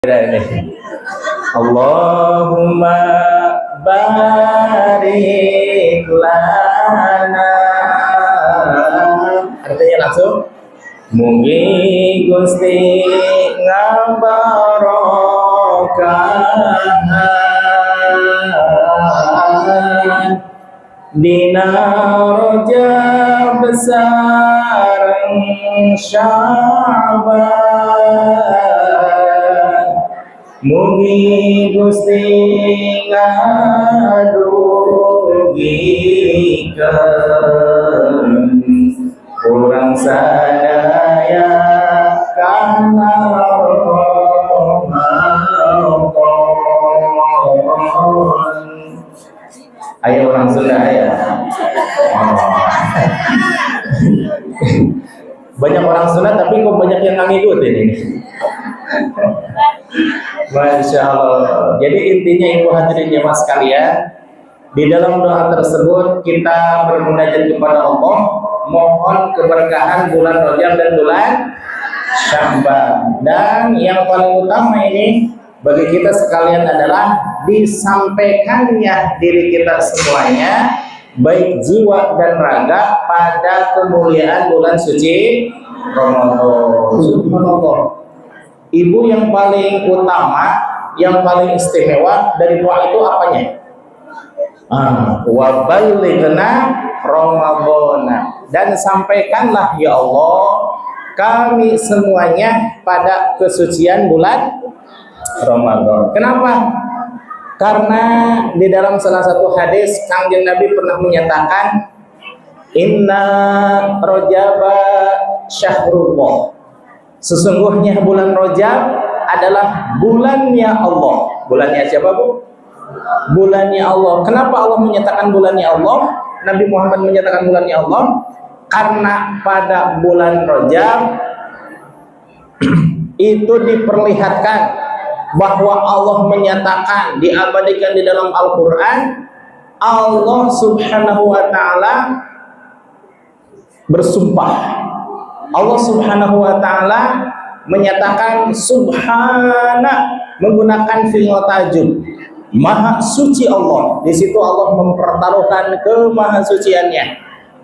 Ini. Allahumma barik lana. Artinya langsung mugi Gusti ngabarokahan dina Rajab sareng Sya'ban. Mugi Gusti ngadugikeun urang sadaya kana Ramadan. Ayo orang Sunda ya. Banyak orang Sunda tapi kok banyak yang ngikutin ini. Masya Allah. Jadi intinya ibu hadirin jemaah sekalian, di dalam doa tersebut kita bermunajat kepada Allah, mohon keberkahan bulan Rajab dan bulan Sya'ban. Dan yang paling utama ini bagi kita sekalian adalah disampaikannya diri kita semuanya, baik jiwa dan raga, pada kemuliaan bulan suci Ramadan. Subhanallah. Ibu yang paling utama, yang paling istimewa dari doa itu apanya? Wa ballighna Ramadhana. Dan sampaikanlah ya Allah kami semuanya pada kesucian bulan Ramadan. Kenapa? Karena di dalam salah satu hadis Kangjeng Nabi pernah menyatakan inna rajaba syahrullah. Sesungguhnya bulan Rajab adalah bulannya Allah. Bulannya siapa, Bu? Bulannya Allah. Kenapa Allah menyatakan bulannya Allah? Nabi Muhammad menyatakan bulannya Allah karena pada bulan Rajab itu diperlihatkan bahwa Allah menyatakan, diabadikan di dalam Al-Quran, Allah Subhanahu wa Ta'ala bersumpah. Allah Subhanahu wa Ta'ala menyatakan subhana, menggunakan fi'il tajud, maha suci Allah. Di situ Allah mempertaruhkan kemahasuciannya,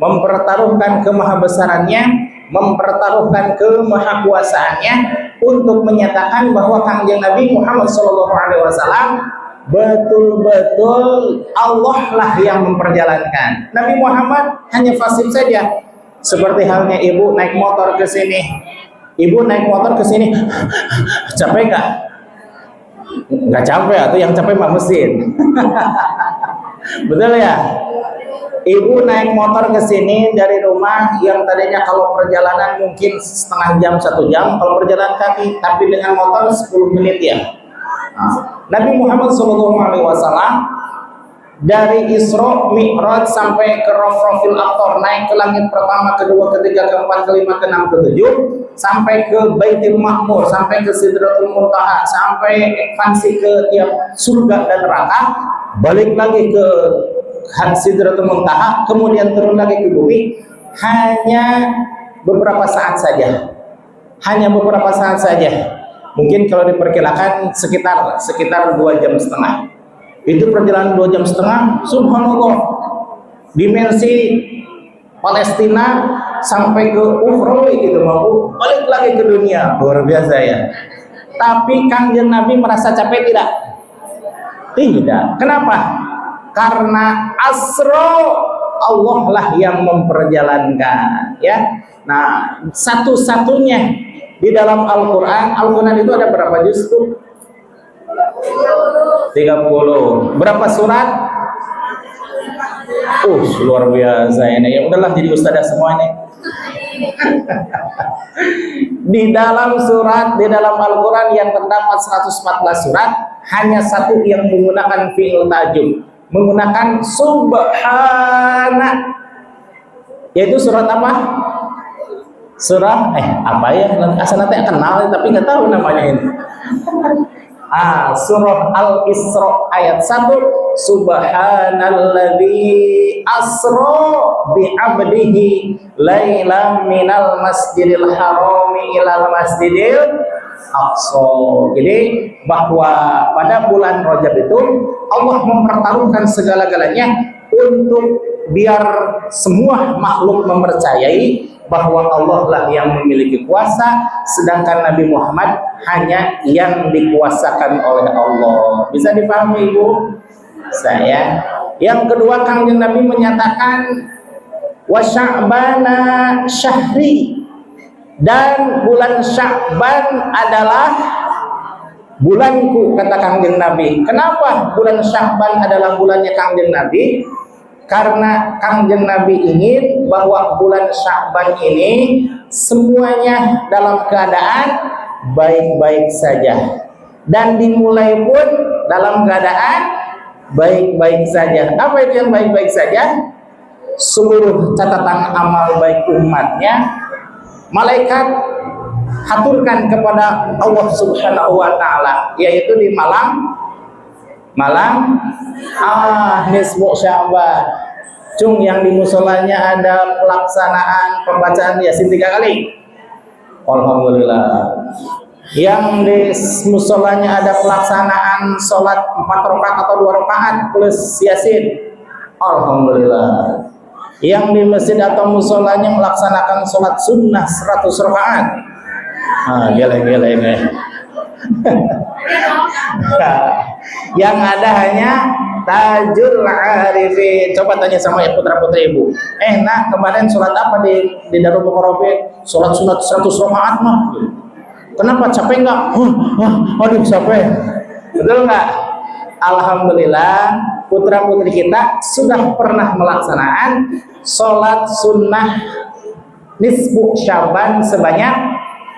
mempertaruhkan kemahabesarannya, mempertaruhkan kemahakuasaannya untuk menyatakan bahwa Kangjeng Nabi Muhammad SAW betul-betul Allah lah yang memperjalankan. Nabi Muhammad hanya fasih saja. Seperti halnya ibu naik motor ke sini. Ibu naik motor ke sini. Capek nggak? Nggak capek, atau yang capek mah mesin. Betul ya? Ibu naik motor ke sini dari rumah yang tadinya kalau perjalanan mungkin setengah jam, 1 jam, kalau berjalan kaki, tapi dengan motor 10 menit ya. Nabi Muhammad SAW dari Isra Mi'raj sampai ke Rafrafil Aktor, naik ke langit pertama, kedua, ketiga, keempat, kelima, keenam, ketujuh, sampai ke Baitul Ma'mur, sampai ke Sidratul Muntaha, sampai ekspansi ke tiap surga dan neraka, balik lagi ke Sidratul Muntaha, kemudian turun lagi ke bumi, hanya beberapa saat saja. Hanya beberapa saat saja. Mungkin kalau diperkirakan sekitar 2 jam setengah. Itu perjalanan 2 jam setengah, subhanallah, dimensi Palestina sampai ke Ukraina gitu, mau balik lagi ke dunia, luar biasa ya. Tapi Kangjeng Nabi merasa capek tidak? Tidak. Kenapa? Karena asro Allah lah yang memperjalankan, ya. Nah, satu-satunya di dalam Al-Quran itu ada berapa juz tuh? 30. Berapa surat? Luar biasa ini. Ya udahlah, jadi ustadzah semua ini. Di dalam Al-Quran yang terdapat 114 surat, hanya satu yang menggunakan fi'il tajud, menggunakan subhana. Yaitu surat apa? Surah apa ya? Asal nanti kenal tapi nggak tahu namanya ini. Surah Al-Isra ayat 1, Subhanalladzi asra bi'abdihi lailam minal masjidil harami ilal masjidil aqsa. Jadi bahwa pada bulan Rajab itu Allah mempertaruhkan segala-galanya untuk biar semua makhluk mempercayai bahwa Allah lah yang memiliki kuasa, sedangkan Nabi Muhammad hanya yang dikuasakan oleh Allah. Bisa dipahami Ibu? Saya. Yang kedua, Kangjeng Nabi menyatakan wa sya'bana syahri, dan bulan Sya'ban adalah bulanku, kata Kangjeng Nabi. Kenapa bulan Sya'ban adalah bulannya Kangjeng Nabi? Karena Kangjeng Nabi ingin bahwa bulan Sya'ban ini semuanya dalam keadaan baik-baik saja, dan dimulai pun dalam keadaan baik-baik saja. Apa itu yang baik-baik saja? Seluruh catatan amal baik umatnya malaikat haturkan kepada Allah Subhanahu wa taala, yaitu di malam nisfu Sya'ban. Cung, yang di musolanya ada pelaksanaan pembacaan Yasin 3 kali. Alhamdulillah. Yang di musolanya ada pelaksanaan sholat 4 rakaat atau 2 rakaat plus Yasin. Alhamdulillah. Yang di masjid atau musolanya melaksanakan sholat sunnah 100 rakaat. Gila ini. Yang ada hanya Tajul Arifin. Coba tanya sama putra-putri Ibu. Nah kemarin sholat apa di Darul Muqarrabin? Sholat sunat 100 rakaat mah. Kenapa, capek nggak? Aduh capek. Betul nggak? Alhamdulillah, putra-putri kita sudah pernah melaksanakan sholat sunnah nisfu Sya'ban sebanyak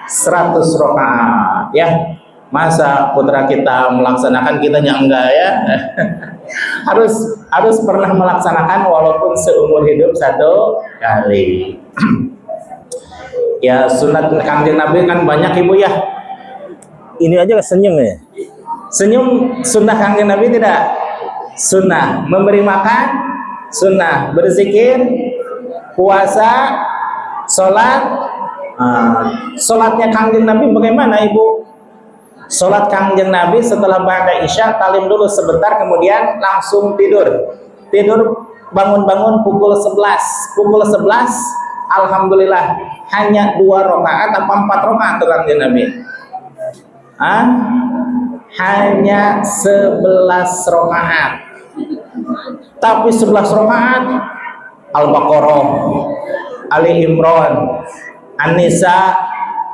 100 rakaat. Ya, masa putra kita melaksanakan, kitanya enggak ya? harus pernah melaksanakan walaupun seumur hidup 1 kali. Ya, sunat Kangjeng Nabi kan banyak Ibu ya. Ini aja senyum ya. Senyum sunnah Kangjeng Nabi tidak? Sunnah. Memberi makan sunnah. Berzikir, puasa, sholat. Sholatnya Kangjeng Nabi bagaimana Ibu? Sholat Kangjeng Nabi setelah ba'da Isya talim dulu sebentar, kemudian langsung tidur bangun-bangun pukul 11. Pukul 11 Alhamdulillah hanya 2 rakaat apa 4 rakaat tuh Kangjeng Nabi? Hanya 11 rakaat. Tapi 11 rakaat Al-Baqarah, Ali Imran, An-Nisa,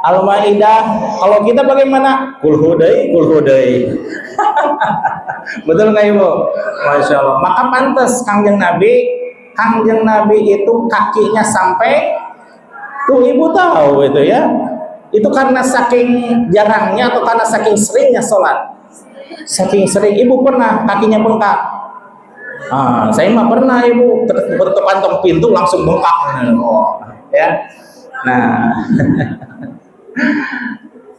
Al-Maidah. Kalau kita bagaimana? Kul hudai. Betul nggak Ibu? Masya Allah. Maka pantas Kangjeng Nabi itu kakinya sampai tuh, Ibu tahu itu ya. Itu karena saking jarangnya atau karena saking seringnya sholat. Saking sering. Ibu pernah kakinya bengkak? Saya mah pernah Ibu. Kantong pintu langsung bengkak. Ya. Nah.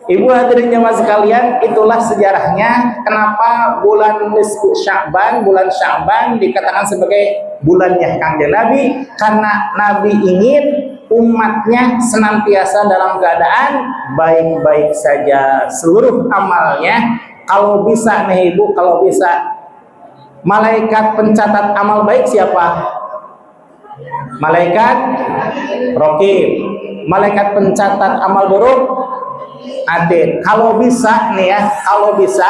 Ibu hadirin jemaah sekalian, itulah sejarahnya kenapa bulan nisfu Sya'ban, bulan Sya'ban dikatakan sebagai bulannya Kangjeng Nabi, karena Nabi ingin umatnya senantiasa dalam keadaan baik-baik saja seluruh amalnya. Kalau bisa nih Ibu, kalau bisa, malaikat pencatat amal baik siapa? Malaikat Raqib. Malaikat pencatat amal buruk Atid. Kalau bisa nih ya, kalau bisa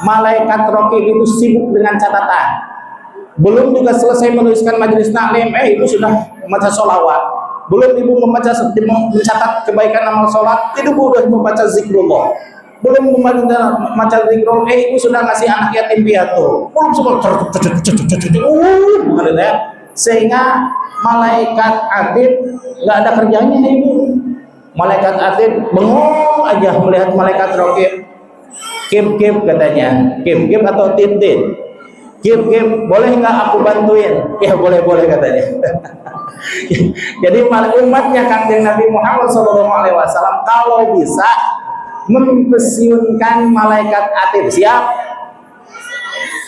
malaikat Raqib itu sibuk dengan catatan. Belum juga selesai menuliskan majelis taklim, Ibu sudah membaca sholawat. Belum Ibu mencatat kebaikan amal sholat, Ibu sudah membaca zikrullah. Belum membaca zikrullah, Ibu sudah ngasih anak yatim piatu. Belum semua sehingga malaikat Atid nggak ada kerjanya Ibu. Malaikat Atid bengong aja melihat malaikat Raqib. Kip katanya. Kip atau Tintin. Kip, boleh nggak aku bantuin? Ya boleh katanya. Jadi umatnya Kangjeng Nabi Muhammad SAW kalau bisa mempensiunkan malaikat atid. Siap?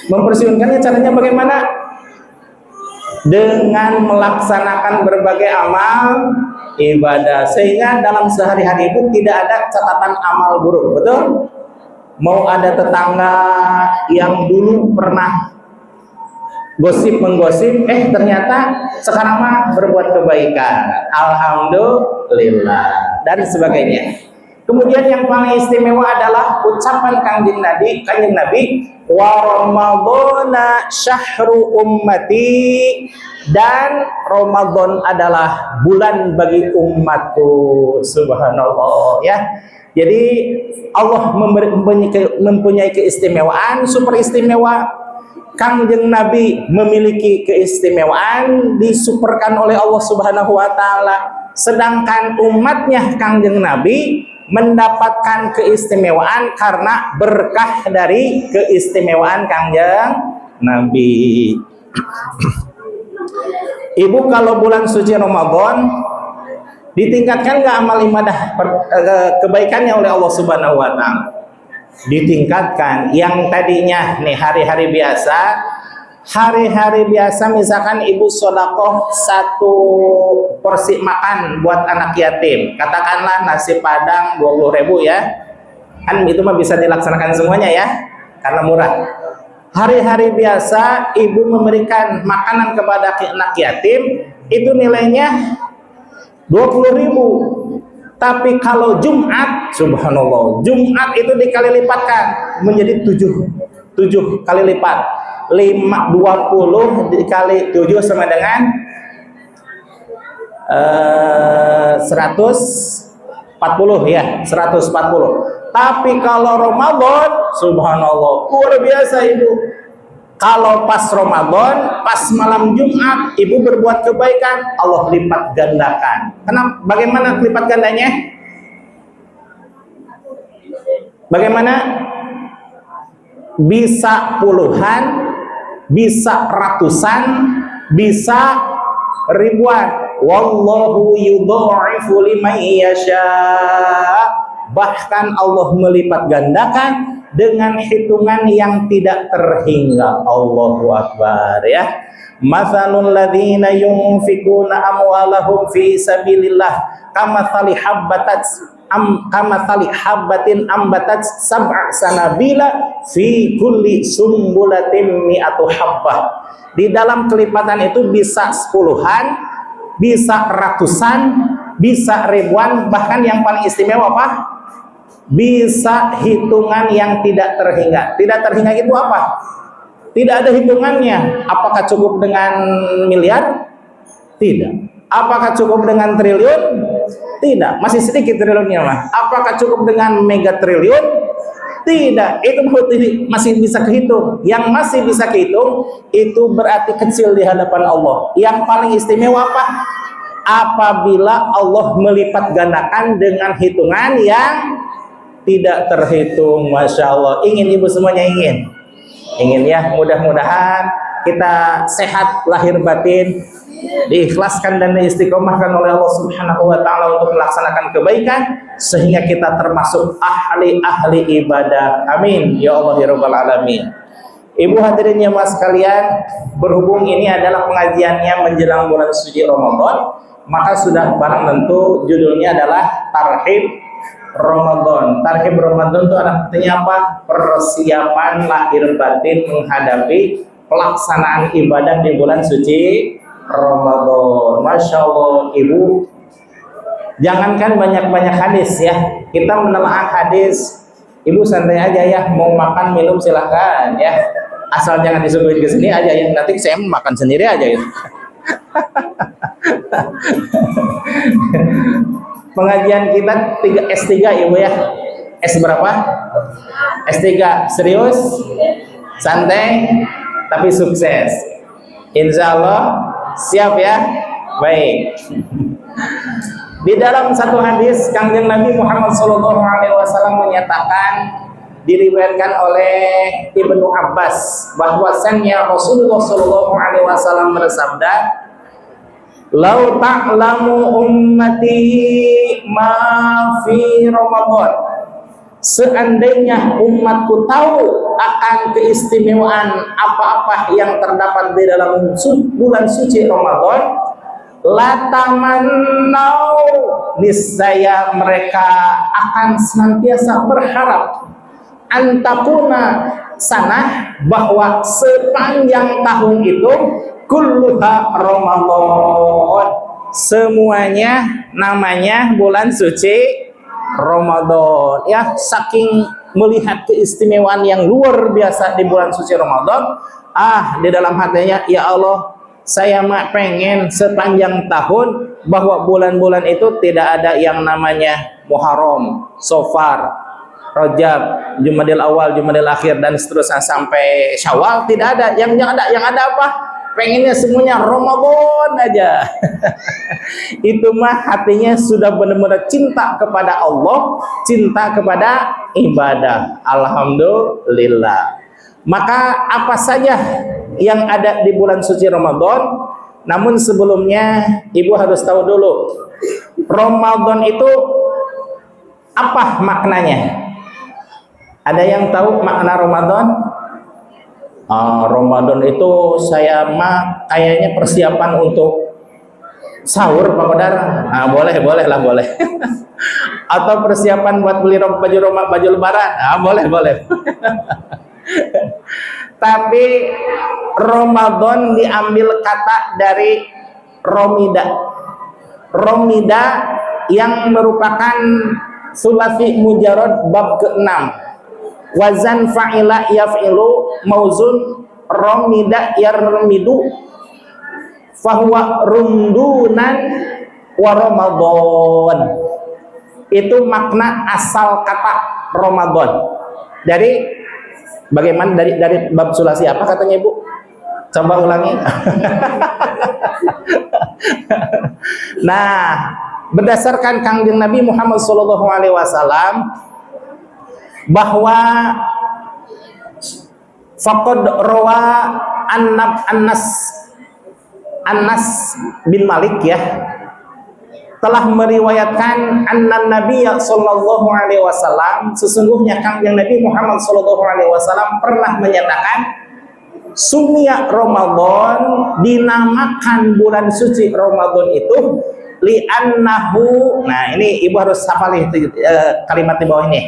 Mempensiunkannya caranya bagaimana? Dengan melaksanakan berbagai amal ibadah, sehingga dalam sehari-hari itu tidak ada catatan amal buruk. Betul? Mau ada tetangga yang dulu pernah gosip menggosip, ternyata sekarang mah berbuat kebaikan, alhamdulillah, dan sebagainya. Kemudian yang paling istimewa adalah ucapan kanjeng Nabi, wa ramadhana syahru ummati, dan Ramadan adalah bulan bagi umatku. Subhanallah, ya. Jadi Allah mempunyai keistimewaan, super istimewa. Kanjeng Nabi memiliki keistimewaan, disuperkan oleh Allah Subhanahu wa taala. Sedangkan umatnya Kanjeng Nabi mendapatkan keistimewaan karena berkah dari keistimewaan Kanjeng Nabi. Ibu, kalau bulan suci Ramadan ditingkatkan nggak amal ibadah kebaikannya oleh Allah Subhanahu wa taala? Ditingkatkan. Yang tadinya nih hari-hari biasa misalkan ibu sedekah 1 porsi makan buat anak yatim, katakanlah nasi padang 20.000 ya, kan itu mah bisa dilaksanakan semuanya ya karena murah. Hari-hari biasa ibu memberikan makanan kepada anak yatim, itu nilainya 20.000. Tapi kalau Jumat, subhanallah, Jumat itu dikali lipatkan menjadi 7 kali lipat. 20 dikali 7 sama dengan 140 ya, 140. Tapi kalau Ramadan, subhanallah, luar biasa ibu. Kalau pas Ramadan, pas malam Jumat, ibu berbuat kebaikan, Allah lipat gandakan. Kenapa? Bagaimana lipat gandanya? Bagaimana? Bisa puluhan, bisa ratusan, bisa ribuan. Wallahu yudha'ifu liman yasha. Bahkan Allah melipat gandakan dengan hitungan yang tidak terhingga. Allahu Akbar, ya. Mathalul ladzina yunfikuna amwalahum fi sabilillah kamathali habbatin ambatat sab'a sanabila fi kulli sumbulatin mi'atu habbah. Di dalam kelipatan itu bisa 10-an, bisa ratusan, bisa ribuan, bahkan yang paling istimewa apa? Bisa hitungan yang tidak terhingga. Tidak terhingga itu apa? Tidak ada hitungannya. Apakah cukup dengan miliar? Tidak. Apakah cukup dengan triliun? Tidak. Masih sedikit triliunnya mah. Apakah cukup dengan mega triliun? Tidak. Itu masih bisa kehitung. Yang masih bisa kehitung itu berarti kecil di hadapan Allah. Yang paling istimewa apa? Apabila Allah melipat gandakan dengan hitungan yang tidak terhitung. Masya Allah. Ingin ibu semuanya ingin ya. Mudah-mudahan kita sehat lahir batin, diikhlaskan dan diistiqomahkan oleh Allah Subhanahu wa taala untuk melaksanakan kebaikan, sehingga kita termasuk ahli-ahli ibadah. Amin ya Allah ya rabbal alamin. Ibu hadirin yang mas sekalian, berhubung ini adalah pengajiannya menjelang bulan suci Ramadan, maka sudah barang tentu judulnya adalah Tarhib Ramadan. Tarhib Ramadan itu artinya apa? Persiapan lahir batin menghadapi pelaksanaan ibadah di bulan suci Ramadan. Masya Allah ibu, jangankan banyak-banyak hadis ya, kita menelaah hadis. Ibu santai aja ya, mau makan minum silahkan ya, asal jangan disuguhin ke sini aja ya, nanti saya makan sendiri aja ya. Pengajian kita S3 ibu ya. S berapa? S3. Serius? Santai? Tapi sukses. Insya Allah siap ya? Baik. Di dalam satu hadis Kanjeng Nabi Muhammad SAW menyatakan, diriwayatkan oleh Ibnu Abbas, bahwasannya Rasulullah SAW bersabda, "Lau ta'lamu ummati ma fi Ramadan seandainya umatku tahu akan keistimewaan apa-apa yang terdapat di dalam bulan suci Ramadan, latamannau, niscaya mereka akan senantiasa berharap antakuna sanah, bahwa sepanjang tahun itu kulluha Ramadan, semuanya namanya bulan suci Ramadan. Ya, saking melihat keistimewaan yang luar biasa di bulan suci Ramadan, di dalam hatinya, ya Allah, saya mah pengen sepanjang tahun bahwa bulan-bulan itu tidak ada yang namanya Muharram, Safar, Rajab, Jumadil Awal, Jumadil Akhir, dan seterusnya sampai Syawal. Tidak ada. Yang ada apa? Pengennya semuanya Ramadan aja. Itu mah hatinya sudah benar-benar cinta kepada Allah, cinta kepada ibadah. Alhamdulillah. Maka apa saja yang ada di bulan suci Ramadan, namun sebelumnya ibu harus tahu dulu Ramadan itu apa maknanya. Ada yang tahu makna Ramadan? Ramadan itu saya mah kayaknya persiapan untuk sahur, Pak Kodar. Boleh lah. Atau persiapan buat beli baju lebaran. Boleh. Tapi Ramadan diambil kata dari Romida. Romida yang merupakan sulasi mujarad bab ke-6. Wazan fa'ila yaf'ilu, mauzun romida yarmidu, fahuwa rundunan wa Ramadan. Itu makna asal kata Ramadan. Dari bagaimana, dari bab sulasi apa katanya Ibu? Coba ulangi. Nah, berdasarkan Kangjeng Nabi Muhammad SAW, bahwa faqad rawa Anas bin Malik ya telah meriwayatkan anna Nabi sallallahu alaihi wasallam, sesungguhnya Kangjeng Nabi Muhammad sallallahu alaihi wasallam pernah menyatakan, sumia Ramadan, dinamakan bulan suci Ramadan itu li'annahu. Nah, ini ibu harus hafal kalimat di bawah ini.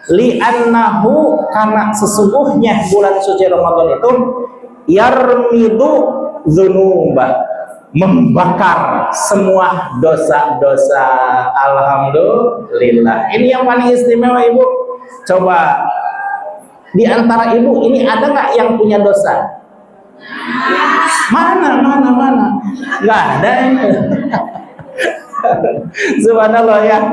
Li'annahu, karena sesungguhnya bulan suci Ramadan itu yarmidu dzunuba, membakar semua dosa-dosa. Alhamdulillah. Ini yang paling istimewa Ibu. Coba di antara ibu ini ada nggak yang punya dosa? Mana? Nggak ada. Subhanallah ya.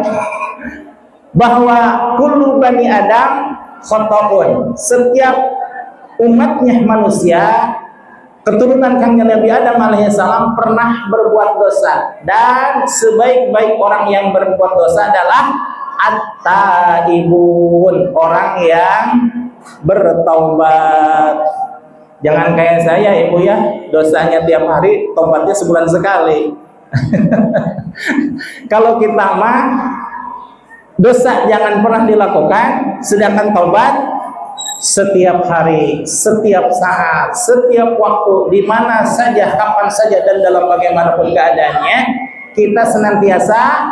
Bahwa kullu bani Adam khata'un, setiap umatnya manusia, keturunan Kangjeng Nabi Adam alaihissalam pernah berbuat dosa, dan sebaik-baik orang yang berbuat dosa adalah at-taibun, orang yang bertaubat. Jangan kayak saya Ibu ya, dosanya tiap hari, taubatnya sebulan sekali. Kalau kita mah dosa jangan pernah dilakukan, sedangkan taubat setiap hari, setiap saat, setiap waktu, di mana saja, kapan saja, dan dalam bagaimanapun keadaannya, kita senantiasa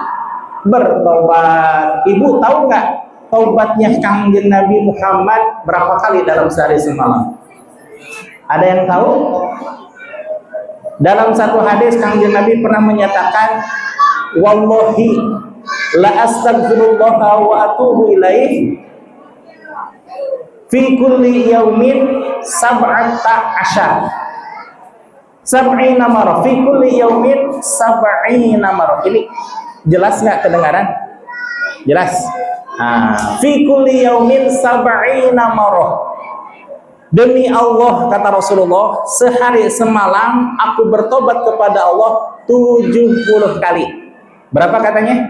bertobat. Ibu tahu nggak taubatnya Kangjeng Nabi Muhammad berapa kali dalam sehari semalam? Ada yang tahu? Dalam satu hadis Kangjeng Nabi pernah menyatakan, wallahi la astaghfirullah wa atubu ilaih fi kulli yaumin sab'ina marrah, fi kulli yaumin sab'ina marrah. Ini jelas nggak kedengaran? Jelas. Fi kulli yaumin sab'ina marrah. Demi Allah, kata Rasulullah, sehari semalam aku bertobat kepada Allah 70 kali. Berapa katanya?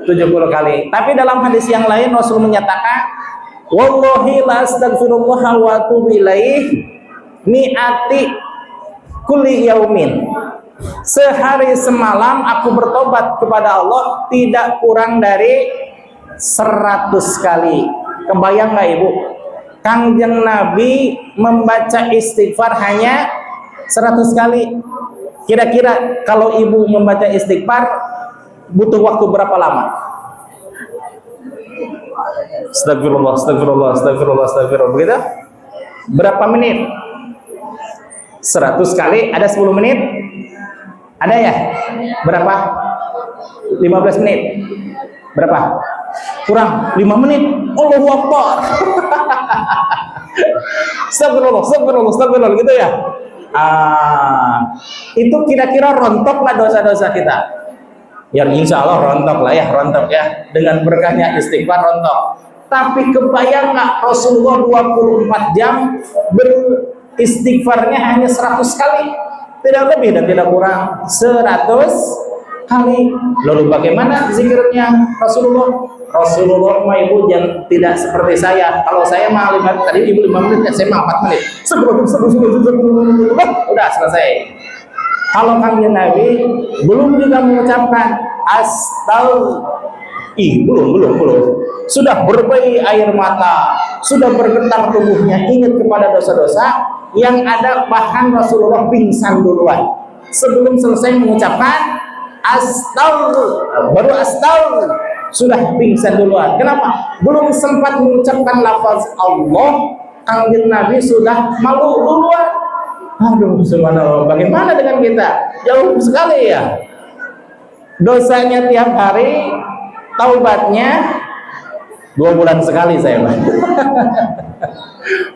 70 kali. Tapi dalam hadis yang lain Rasul menyatakan, wallahi la astaghfirullah wa atubu ilaih mi'ati kulli yaumin. Sehari semalam aku bertobat kepada Allah tidak kurang dari 100 kali. Kebayang nggak Ibu? Kangjeng Nabi membaca istighfar hanya 100 kali. Kira-kira kalau Ibu membaca istighfar butuh waktu berapa lama? Astagfirullah, astagfirullah, astagfirullah, astagfirullah. Begitu? Berapa menit? 100 kali ada 10 menit? Ada ya? Berapa? 15 menit? Berapa? Kurang 5 menit. Allahu Akbar. Astagfirullah, astagfirullah, astagfirullah, gitu ya. Itu kira-kira rontok lah dosa-dosa kita. Ya insya Allah rontok lah ya, rontok ya. Dengan berkahnya istighfar rontok. Tapi kebayang nggak Rasulullah 24 jam beristighfarnya hanya 100 kali, tidak lebih dan tidak kurang, 100 kali. Lalu bagaimana zikirnya Rasulullah? Rasulullah mah Ibu yang tidak seperti saya. Kalau saya mah tadi Ibu 5 menit, saya mah 4 menit. Sebelum udah selesai. Kalau Kangjeng Nabi belum juga mengucapkan belum. Sudah berbayi air mata, sudah bergetar tubuhnya, ingat kepada dosa-dosa yang ada, bahkan Rasulullah pingsan duluan. Sebelum selesai mengucapkan baru sudah pingsan duluan. Kenapa? Belum sempat mengucapkan lafaz Allah, Kangjeng Nabi sudah malu duluan. Aduh, subhanallah, bagaimana dengan kita? Jauh sekali ya. Dosanya tiap hari, taubatnya 2 bulan sekali saya.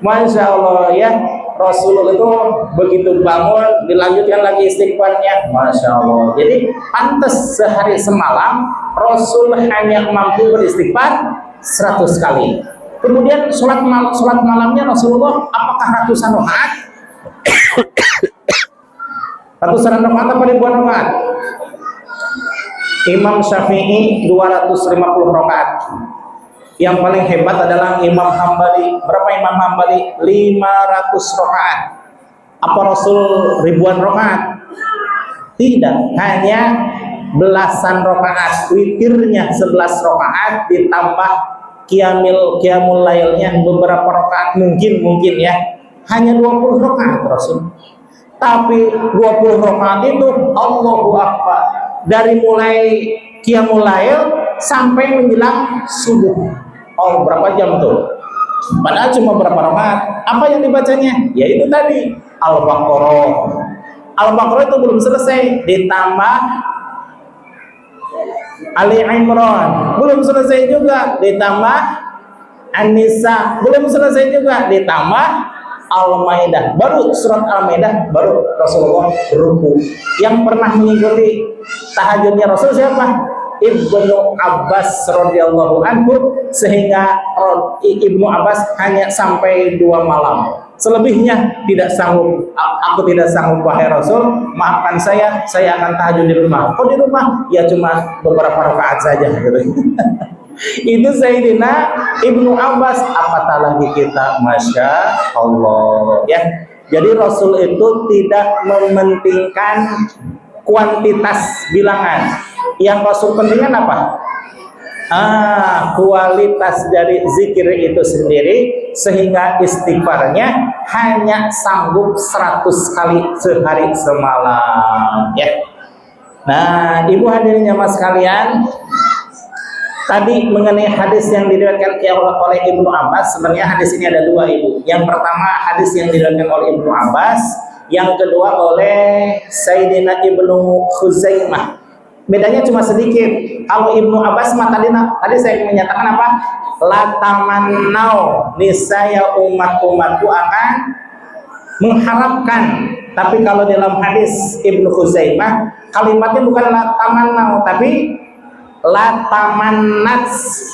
Masya Allah ya, Rasulullah itu begitu bangun dilanjutkan lagi istighfarnya, Masya Allah. Jadi pantas sehari semalam Rasul hanya mampu beristighfar 100 kali. Kemudian sholat malamnya Rasulullah apakah ratusan rakaat? Ratusan rakaat apa ribuan rakaat? Imam Syafi'i 250 rakaat. Yang paling hebat adalah Imam Hambali. Berapa Imam Hambali? 500 rakaat. Apa Rasul ribuan rakaat? Tidak, hanya belasan rakaat. Witirnya 11 rakaat ditambah qiyamul lailnya beberapa rakaat, mungkin ya. Hanya 20 rakaat Rasul. Tapi 20 rakaat itu Allahu Akbar. Dari mulai qiyamul lail sampai menjelang subuh. Oh, berapa jam tuh? Padahal cuma berapa rakaat. Apa yang dibacanya? Ya itu tadi Al-Baqarah. Al-Baqarah itu belum selesai, ditambah Ali Imran, belum selesai juga, ditambah An-Nisa, belum selesai juga, ditambah Al-Maidah. Baru surat Al-Maidah baru Rasulullah ruku. Yang pernah mengikuti tahajudnya Rasul siapa? Ibnu Abbas radhiyallahu anhu, sehingga Ibnu Abbas hanya sampai 2 malam. Selebihnya tidak sanggup. Aku tidak sanggup wahai Rasul, maafkan saya akan tahajud di rumah. Kok di rumah? Ya cuma beberapa rakaat saja gitu. Itu Sayyidina Ibnu Abbas, apatah lagi kita, Masya Allah ya. Jadi Rasul itu tidak mementingkan kuantitas bilangan. Yang Rasul pentingkan apa? Kualitas dari zikir itu sendiri, sehingga istighfarnya hanya sanggup 100 kali sehari semalam ya. Nah, Ibu hadirin jamaah sekalian, tadi mengenai hadis yang diriwayatkan oleh Ibnu Abbas, sebenarnya hadis ini ada 2 Ibu. Yang pertama hadis yang diriwayatkan oleh Ibnu Abbas, yang kedua oleh Sayyidina Ibnu Khuzaimah. Bedanya cuma sedikit. Kalau Ibnu Abbas mah tadi saya menyatakan apa? La tamannau, niscaya umat-umatku akan mengharapkan. Tapi kalau dalam hadis Ibnu Khuzaimah, kalimatnya bukan la tamannau, tapi la tamannats,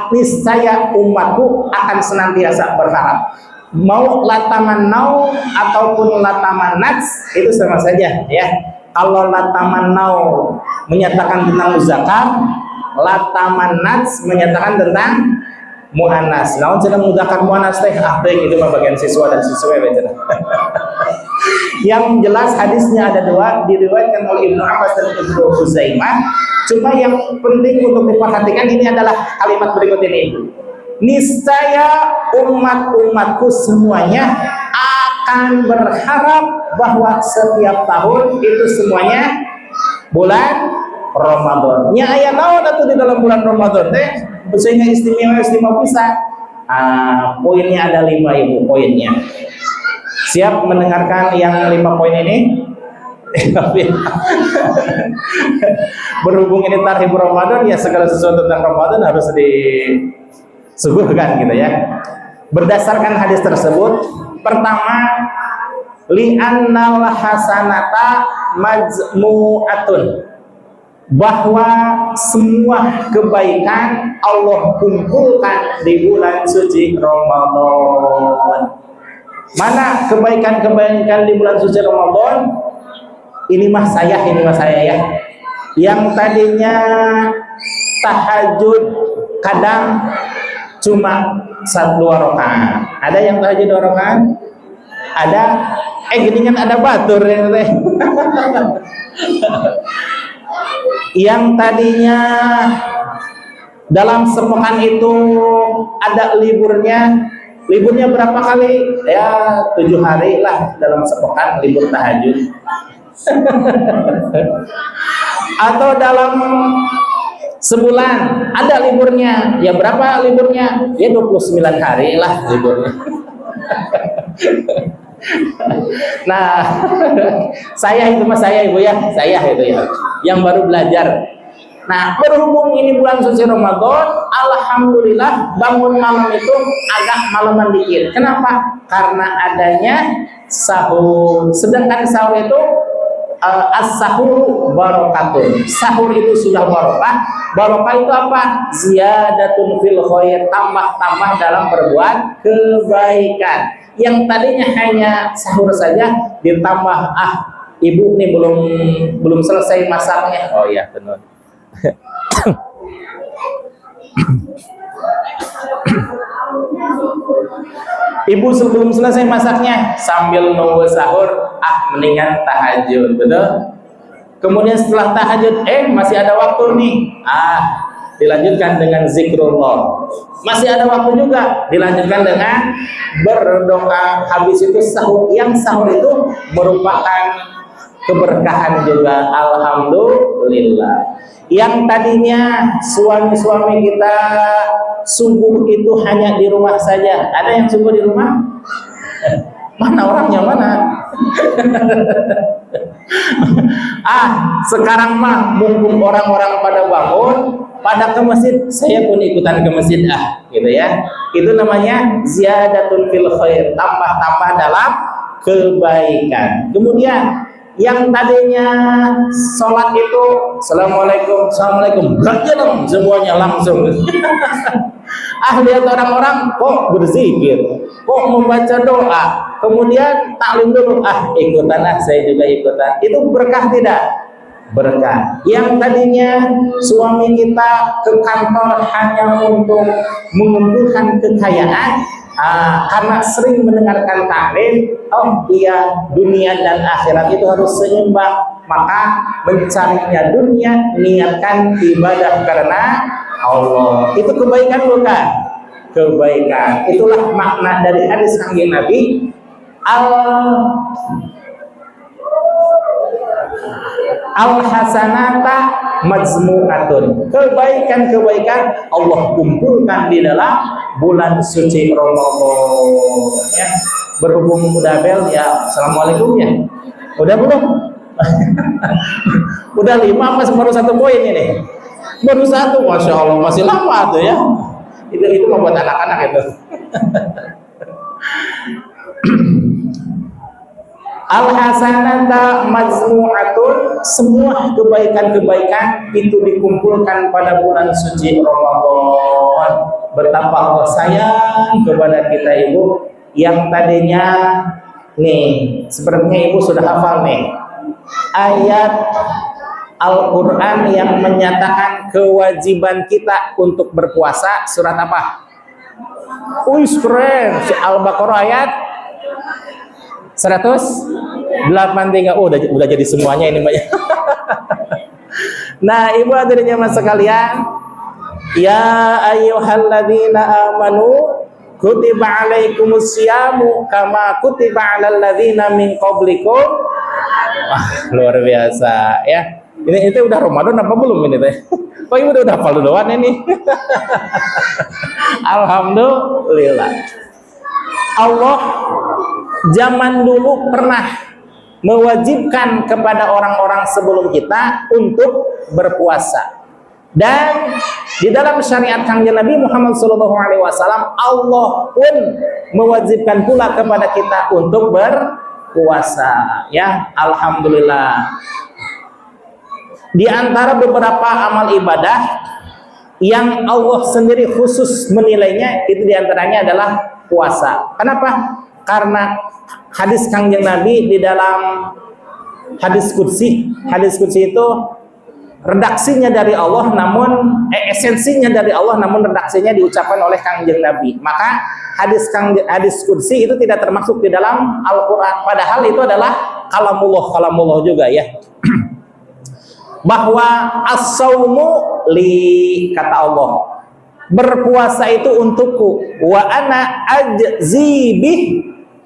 niscaya umatku akan senantiasa berharap. Mau la tamannau ataupun la tamannats itu sama saja ya. Kalau la tamannau menyatakan tentang muzakkar, la tamannats menyatakan tentang muannas. Namun cenah muzakkar muannas teh itu mah bagian siswa dan siswa bae cenah. Yang jelas hadisnya ada dua, diriwayatkan oleh Ibnu Abbas dan Ibnu Huzaimah. Cuma yang penting untuk diperhatikan ini adalah kalimat berikut ini. Niscaya umat-umatku semuanya akan berharap bahwa setiap tahun itu semuanya bulan Ramadan. Nya aya naon atuh di dalam bulan Ramadan teh sehingga istimewa bisa. Poinnya ada 5 Ibu poinnya. Siap mendengarkan yang 5 poin ini? Berhubung ini tarikh Ramadan, ya segala sesuatu tentang Ramadan harus disuguhkan gitu ya. Berdasarkan hadis tersebut, pertama, li'annal hasanata majmu'atun, bahwa semua kebaikan Allah kumpulkan di bulan suci Ramadan. Mana kebaikan-kebaikan di bulan suci Ramadan? Ini mah saya ya. Yang tadinya tahajud kadang cuma 1-2 rakaat. Ada yang tahajud 2 rakaat? Ada. Gini kan ada batur ya teh. Yang tadinya dalam sepekan itu ada liburnya berapa kali? Ya 7 hari lah dalam sepekan libur tahajud. Atau dalam sebulan ada liburnya, ya berapa liburnya? Ya 29 hari lah liburnya. Nah, saya Ibu ya, yang baru belajar. Nah, berhubung ini bulan suci Ramadan, alhamdulillah bangun malam itu agak malaman dikit. Kenapa? Karena adanya sahur. Sedangkan sahur itu as-sahur barokatun. Sahur itu sudah barokah. Barokah itu apa? Ziyadatun fil khair, tambah-tambah dalam berbuat kebaikan. Yang tadinya hanya sahur saja ditambah ibu nih belum selesai masaknya. Oh iya benar. Ibu sebelum selesai masaknya sambil nunggu sahur, mendingan tahajud, betul? Kemudian setelah tahajud, masih ada waktu nih, dilanjutkan dengan zikrullah. Masih ada waktu juga, dilanjutkan dengan berdoa. Habis itu sahur. Yang sahur itu merupakan keberkahan juga, alhamdulillah. Yang tadinya suami-suami kita subuh itu hanya di rumah saja. Ada yang subuh di rumah? Mana orangnya mana? Sekarang mah mumpung orang-orang pada bangun, pada ke masjid, saya pun ikutan ke masjid gitu ya. Itu namanya ziyadatun fil khair, tambah-tambah dalam kebaikan. Kemudian yang tadinya sholat itu assalamualaikum berarti dong semuanya langsung. Lihat orang-orang kok berzikir, kok membaca doa, kemudian taklim dulu, ikutan saya juga ikutan. Itu berkah tidak? Berkah. Yang tadinya suami kita ke kantor hanya untuk mengumpulkan kekayaan, karena sering mendengarkan taklim, dunia dan akhirat itu harus seimbang, maka mencarinya dunia, niatkan ibadah karena Allah. Itu kebaikan bukan? Kebaikan. Itulah makna dari hadis Kanjeng Nabi, al-hasanata majmu'atun. Kebaikan-kebaikan Allah kumpulkan di dalam bulan suci Ramadan. Ya. Berhubung udah bel ya, assalamualaikum ya. Udah belum? Udah 5 mas baru 1 poin ini. Baru 1, masya Allah masih lama tuh ya. Itu membuat anak-anak itu. Al-hasanata majmu'atun, semua kebaikan-kebaikan itu dikumpulkan pada bulan suci Ramadan. Betapa Allah sayang kepada kita Ibu, yang tadinya nih, sebenarnya Ibu sudah hafal nih ayat Al-Quran yang menyatakan kewajiban kita untuk berpuasa. Surat apa? Keren, Al-Baqarah ayat 100 83. Oh, udah jadi semuanya ini, Mbak. Nah, ibu hadirin jamaah sekalian, ya ayyuhalladzina amanu kutiba alaikumus syamu kama kutiba alal ladzina min qablikum. Wah, luar biasa ya. Ini itu udah Ramadan apa belum ini teh? Oh, ibu udah hafal duluan ini. Alhamdulillah. Allah zaman dulu pernah mewajibkan kepada orang-orang sebelum kita untuk berpuasa. Dan di dalam syariat Kangjeng Nabi Muhammad SAW, Allah pun mewajibkan pula kepada kita untuk berpuasa. Ya, alhamdulillah. Di antara beberapa amal ibadah yang Allah sendiri khusus menilainya, itu diantaranya adalah puasa. Kenapa? Karena hadis Kangjeng Nabi di dalam hadis qudsi itu redaksinya dari Allah, namun esensinya dari Allah, namun redaksinya diucapkan oleh Kangjeng Nabi. Maka hadis qudsi itu tidak termasuk di dalam Al-Qur'an, padahal itu adalah kalamullah juga ya. Bahwa as-saumu li, kata Allah, berpuasa itu untukku, wa ana ajzi bih,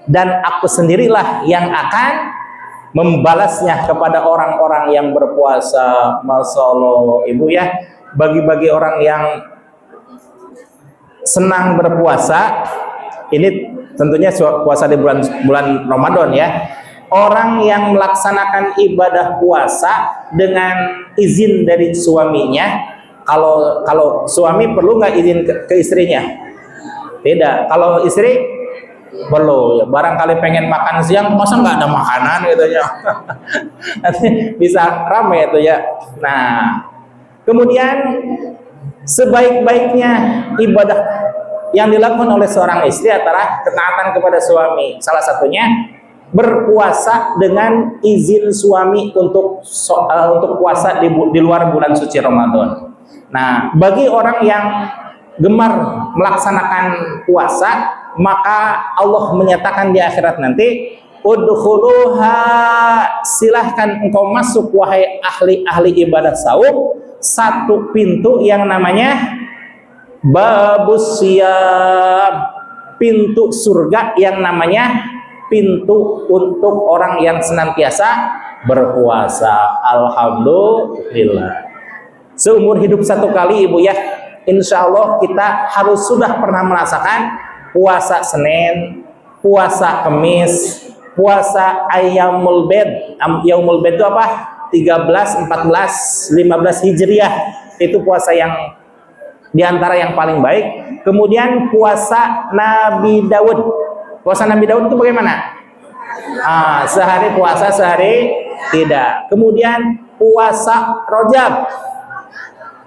dan aku sendirilah yang akan membalasnya kepada orang-orang yang berpuasa. Masya Allah, ibu ya, bagi orang yang senang berpuasa, ini tentunya puasa di bulan Ramadan ya. Orang yang melaksanakan ibadah puasa dengan izin dari suaminya. Kalau suami perlu nggak izin ke istrinya? Tidak. Kalau istri perlu. Ya, barangkali pengen makan siang, masa nggak ada makanan gitu ya? Nanti bisa ramai itu ya. Nah, kemudian sebaik-baiknya ibadah yang dilakukan oleh seorang istri adalah ketaatan kepada suami. Salah satunya berpuasa dengan izin suami untuk puasa di luar bulan suci Ramadan. Nah, bagi orang yang gemar melaksanakan puasa, maka Allah menyatakan di akhirat nanti, udkhuluha, silahkan engkau masuk wahai ahli ibadah saum, satu pintu yang namanya babus siyam, pintu surga yang namanya pintu untuk orang yang senantiasa berpuasa. Alhamdulillah. Seumur hidup satu kali ibu ya, insya Allah kita harus sudah pernah merasakan puasa Senin, puasa Kamis, puasa Ayyamul Bid. Yaumul Bid itu apa? 13, 14, 15 Hijriah. Itu puasa yang diantara yang paling baik. Kemudian puasa Nabi Daud. Puasa Nabi Daud itu bagaimana? Sehari puasa, sehari tidak. Kemudian puasa Rajab,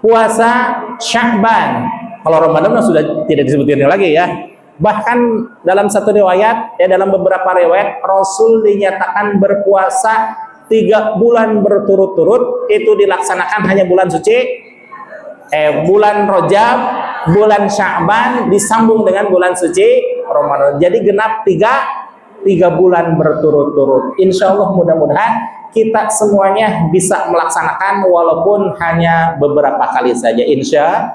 puasa Sya'ban. Kalau Ramadan sudah tidak disebutin lagi ya. Bahkan dalam satu riwayat, ya dalam beberapa riwayat, Rasul dinyatakan berpuasa 3 bulan berturut-turut. Itu dilaksanakan hanya bulan suci, bulan Rajab, bulan Sya'ban disambung dengan bulan suci Ramadan. Jadi genap 3 bulan berturut-turut. Insya Allah mudah-mudahan kita semuanya bisa melaksanakan walaupun hanya beberapa kali saja. Insya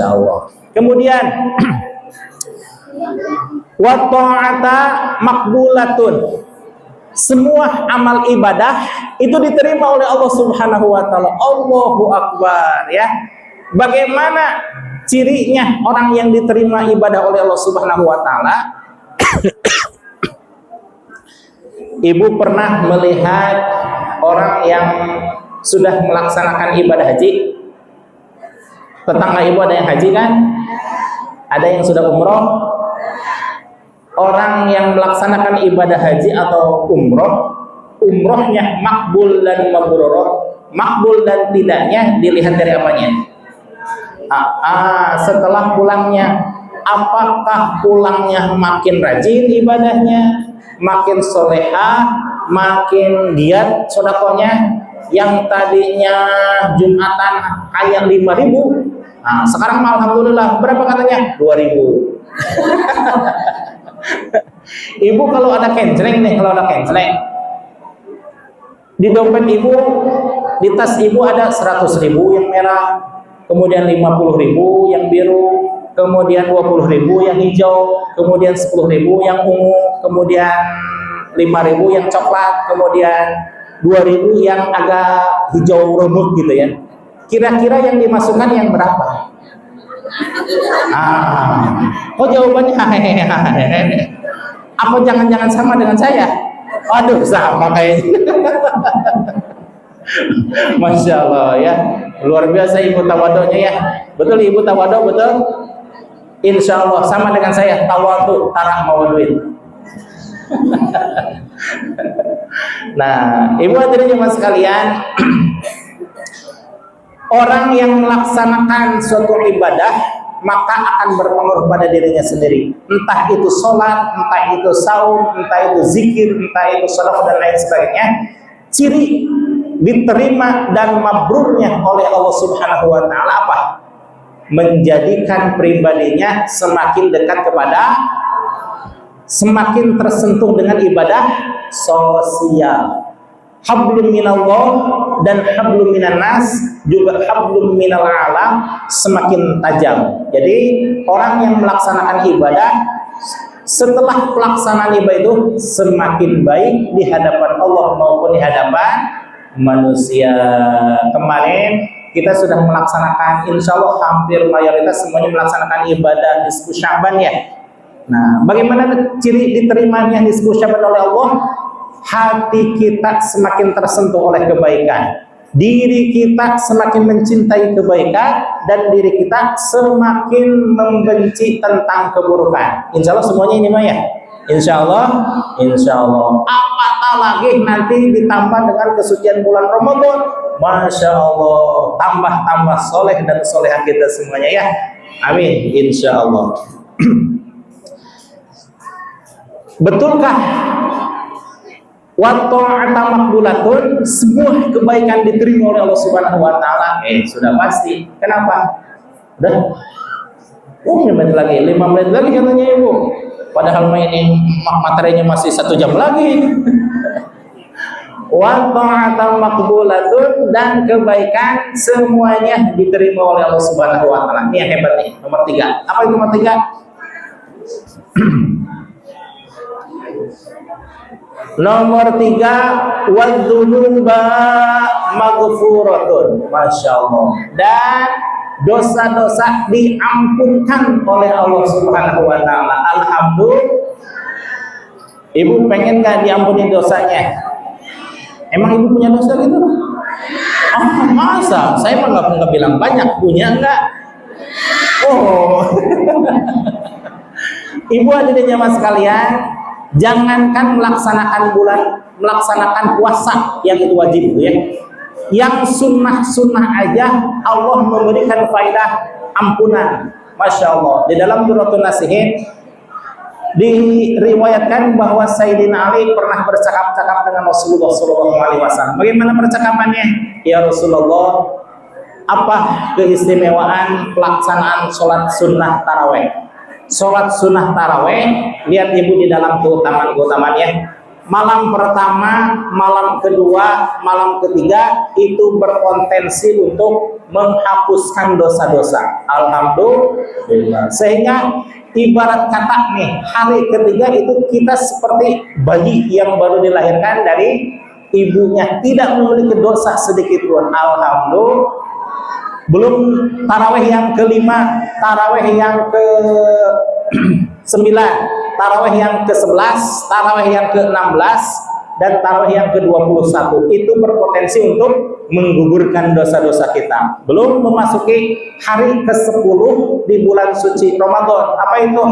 Allah. Kemudian wa ta'ata maqbulatun. Semua amal ibadah itu diterima oleh Allah Subhanahu wa taala. Allahu Akbar ya. Bagaimana cirinya orang yang diterima ibadah oleh Allah Subhanahu wa taala? Ibu pernah melihat orang yang sudah melaksanakan ibadah haji? Tetangga ibu ada yang haji kan? Ada yang sudah umroh? Orang yang melaksanakan ibadah haji atau umrohnya makbul dan mabrur. Makbul dan tidaknya dilihat dari apanya? Setelah pulangnya, apakah pulangnya makin rajin ibadahnya, makin solehah, makin giat sodakonya? Yang tadinya Jumatan hanya 5.000, sekarang alhamdulillah berapa katanya? 2.000. Ibu kalau ada kenceleng nih, Di dompet ibu, di tas ibu ada 100.000 yang merah, kemudian 50.000 yang biru, kemudian 20.000 yang hijau, kemudian 10.000 yang ungu, kemudian 5.000 yang coklat, kemudian 2.000 yang agak hijau remuk gitu ya. Kira-kira yang dimasukkan yang berapa? Kok jawabannya apa jangan-jangan sama dengan saya? Aduh, sama kayaknya. Masya Allah ya, luar biasa ibu tawaduknya ya. Betul ibu tawaduk, betul? Insya Allah sama dengan saya, tawaduk tarak mawaduin. Nah, ibu hadirin jemaah sekalian, orang yang melaksanakan suatu ibadah maka akan berpengaruh pada dirinya sendiri. Entah itu sholat, entah itu saum, entah itu zikir, entah itu sedekah dan lain sebagainya. Ciri diterima dan mabrurnya oleh Allah Subhanahu wa taala apa? Menjadikan pribadinya semakin dekat kepada, semakin tersentuh dengan ibadah sosial. Hablum minallah dan hablum minan nas, juga hablum minal alam, semakin tajam. Jadi orang yang melaksanakan ibadah, setelah pelaksanaan ibadah itu semakin baik di hadapan Allah maupun di hadapan manusia. Kemarin kita sudah melaksanakan, insya Allah hampir mayoritas semuanya melaksanakan ibadah nisfu Sya'ban ya. Nah, bagaimana ciri diterimanya nisfu Sya'ban oleh Allah? Hati kita semakin tersentuh oleh kebaikan, diri kita semakin mencintai kebaikan, dan diri kita semakin membenci tentang keburukan. Insya Allah semuanya ini mah ya. Insya Allah, insya Allah. Apatah lagi nanti ditambah dengan kesucian bulan Ramadan, Masya Allah, tambah-tambah soleh dan soleha kita semuanya ya. Amin. Insya Allah. Betulkah wa ta'ata maqbulatun, semua kebaikan diterima oleh Allah Subhanahu wa taala? Sudah pasti. Kenapa? Udah 5 menit lagi, 5 menit lagi katanya ibu. Padahal ini materinya masih 1 jam lagi. Wa ta'ata maqbulatun, dan kebaikan semuanya diterima oleh Allah Subhanahu wa taala. Ini yang hebat nih, nomor 3. Apa itu nomor 3? Nomor 3, wadzunuba maghfuratun. Masya Allah. Dan dosa-dosa diampunkan oleh Allah Subhanahu wa taala. Alhamdulillah. Ibu pengen nggak diampuni dosanya? Emang ibu punya dosa gitu? Masa? Saya mah nggak bilang banyak, punya nggak? Oh. Ibu hadirin jemaah sekalian, jangankan melaksanakan puasa yang itu wajib itu ya, yang sunnah aja Allah memberikan faedah ampunan. Masya Allah. Di dalam Durratun Nasihin diriwayatkan bahwa Sayyidina Ali pernah bercakap-cakap dengan Rasulullah SAW. Bagaimana percakapannya? Ya Rasulullah, apa keistimewaan pelaksanaan sholat sunnah taraweh? Sholat sunnah taraweh, lihat ibu di dalam keutamaan-keutamaannya. Malam pertama, malam kedua, malam ketiga itu berpotensi untuk menghapuskan dosa-dosa. Alhamdulillah. Sehingga ibarat kata nih, hari ketiga itu kita seperti bayi yang baru dilahirkan dari ibunya, tidak memiliki dosa sedikit pun. Alhamdulillah. Belum taraweh yang kelima, taraweh yang ke-9, taraweh yang ke-11, taraweh yang ke-16, dan taraweh yang ke-21. Itu berpotensi untuk menggugurkan dosa-dosa kita. Belum memasuki hari ke-10 di bulan suci Ramadan. Apa itu?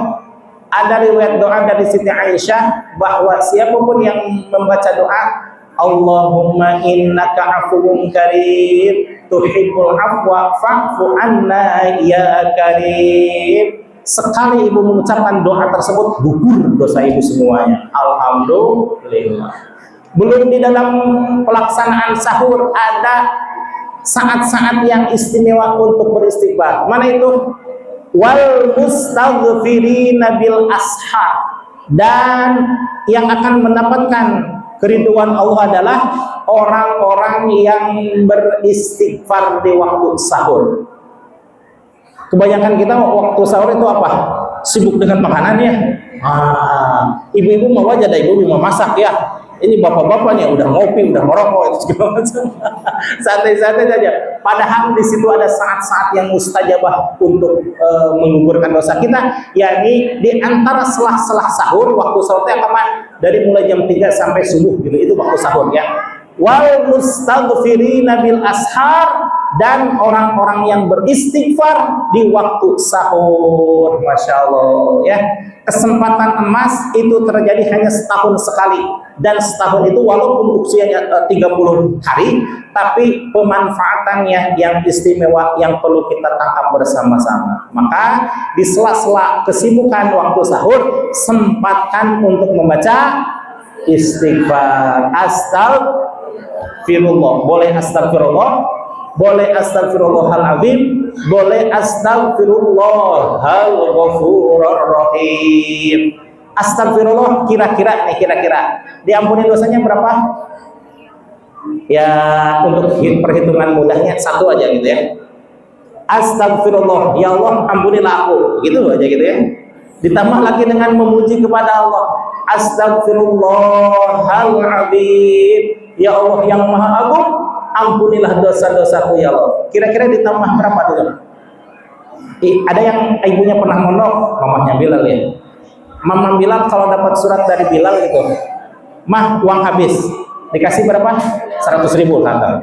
Ada riwayat doa dari Siti Aisyah bahwa siapapun yang membaca doa Allahumma innaka afuwun karim tuhibbul afwa fa'fu anna ya karim. Sekali ibu mengucapkan doa tersebut, gugur dosa ibu semuanya. Alhamdulillah. Belum di dalam pelaksanaan sahur ada saat-saat yang istimewa untuk beristighfar. Mana itu? Wal mustaghfirina bil ashar, dan yang akan mendapatkan Kerinduan Allah adalah orang-orang yang beristighfar di waktu sahur. Kebanyakan kita waktu sahur itu apa? Sibuk dengan makanannya. Ibu-ibu mau aja, ada ibu mau masak ya. Ini bapak-bapaknya udah ngopi, udah merokok, itu segala macam. Santai-santai saja. Padahal di situ ada saat-saat yang mustajabah untuk menggugurkan dosa kita, yakni di antara selah-selah sahur. Waktu sahur itu kapan? Dari mulai jam 3 sampai subuh gitu. Itu waktu sahur ya. Wal mustaghfirina bil ashar, dan orang-orang yang beristighfar di waktu sahur. Masya Allah ya. Kesempatan emas itu terjadi hanya setahun sekali, dan setahun itu walaupun usianya 30 hari, tapi pemanfaatannya yang istimewa yang perlu kita tangkap bersama-sama. Maka di sela-sela kesibukan waktu sahur, sempatkan untuk membaca istighfar. Astagfirullah, boleh astagfirullah, boleh astagfirullahaladzim, boleh astagfirullahal ghafurur rahim. Astagfirullah kira-kira diampuni dosanya berapa? Ya, untuk perhitungan mudahnya satu aja gitu ya. Astagfirullah, ya Allah ampunilah aku, gitu aja gitu ya. Ditambah lagi dengan memuji kepada Allah. Astagfirullahaladzim, ya Allah yang maha agung, ampunilah dosa-dosaku ya Allah. Kira-kira ditambah berapa dulu? Ada yang ibunya pernah mondok, mamahnya Bilal ya. Mama Bilal kalau dapat surat dari Bilal gitu, mah uang habis, dikasih berapa? 100.000 kata.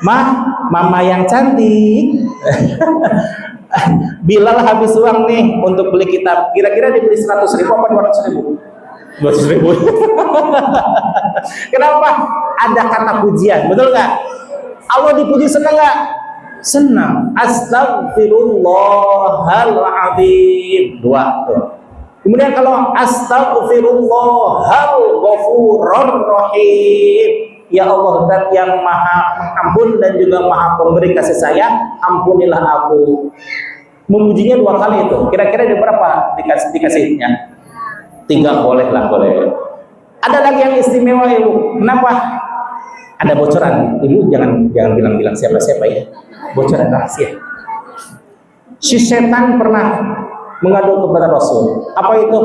Mah, mama yang cantik. Bilal habis uang nih untuk beli kitab. Kira-kira dibeli 100.000 apa 200.000? 200.000. Kenapa? Ada kata pujian, betul nggak? Allah dipuji senang nggak? Senang. Astagfirullahaladzim. 2 tuh. Kemudian kalau astagfirullahal ghafurur rahim, ya Allah zat yang maha pengampun dan juga maha pemberi kasih sayang, ampunilah aku. Memujinya 2 kali itu. Kira-kira di berapa dikasihnya? 3 boleh lah, boleh. Ada lagi yang istimewa ibu. Kenapa? Ada bocoran. Ibu jangan bilang-bilang siapa-siapa ya. Bocoran rahasia. Si setan pernah mengadu kepada Rasul. Apa itu?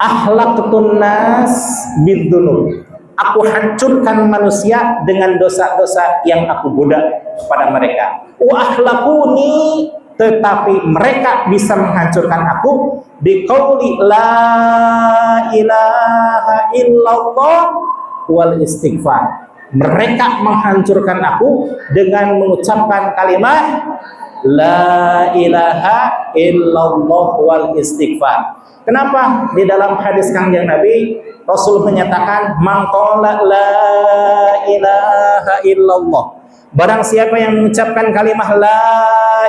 Ahlaqtun nas bidzunub. Aku hancurkan manusia dengan dosa-dosa yang aku goda kepada mereka. Wa ahlaquni, tetapi mereka bisa menghancurkan aku biqauli la ilaha illallah wal istighfar. Mereka menghancurkan aku dengan mengucapkan kalimat la ilaha illallah wal istighfar. Kenapa? Di dalam hadis Kangjeng Nabi, Rasul menyatakan man qala la ilaha illallah, barang siapa yang mengucapkan kalimat la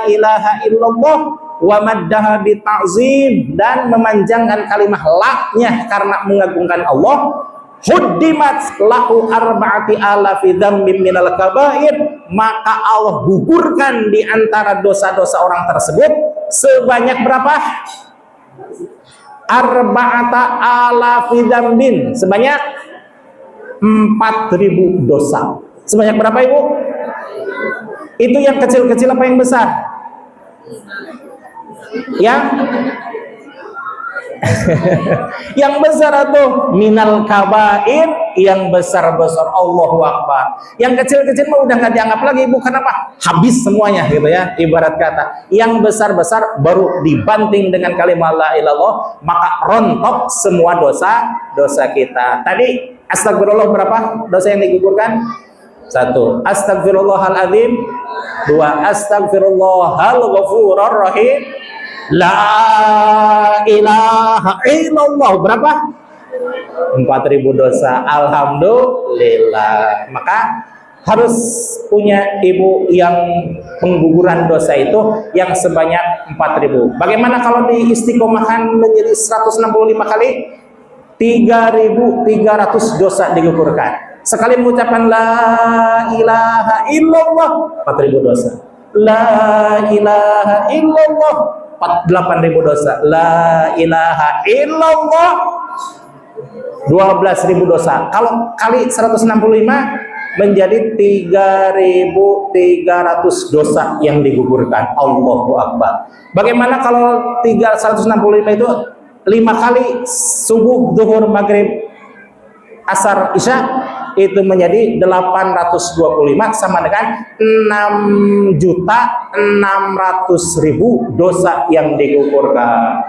ilaha illallah wa maddaha bi ta'zim, dan memanjangkan kalimat la-nya karena mengagungkan Allah, huddimat lahu arba'ati alafi dzambin minal kabair, maka Allah gugurkan di antara dosa-dosa orang tersebut sebanyak berapa? Arba'ata alafi dzambin, sebanyak 4.000 dosa. Sebanyak berapa ibu? Itu yang kecil-kecil apa yang besar? Yang besar atau minal kabair, yang besar-besar, Allahu Akbar. Yang kecil-kecil mah udah nggak dianggap lagi, bukan apa? Habis semuanya gitu ya, ibarat kata. Yang besar-besar baru dibanting dengan kalimat la ilallah, maka rontok semua dosa kita. Tadi astagfirullah berapa dosa yang digugurkan? 1. Astagfirullahaladzim. 2. Astagfirullahal ghafurur rahim. La ilaha illallah berapa? 4.000 dosa. Alhamdulillah. Maka harus punya ibu yang pengguguran dosa itu yang sebanyak 4.000. Bagaimana kalau diistiqomahkan menjadi 165 kali? 3.300 dosa digugurkan. Sekali mengucapkan la ilaha illallah, 4.000 dosa. La ilaha illallah, 8.000 dosa. La ilaha illallah, 12.000 dosa. Kalau kali 165 menjadi 3.300 dosa yang digugurkan. Allahu Akbar. Bagaimana kalau 165 itu 5 kali subuh, zuhur, maghrib, asar, isya, itu menjadi 825 sama dengan 6.600.000 dosa yang digugurkan.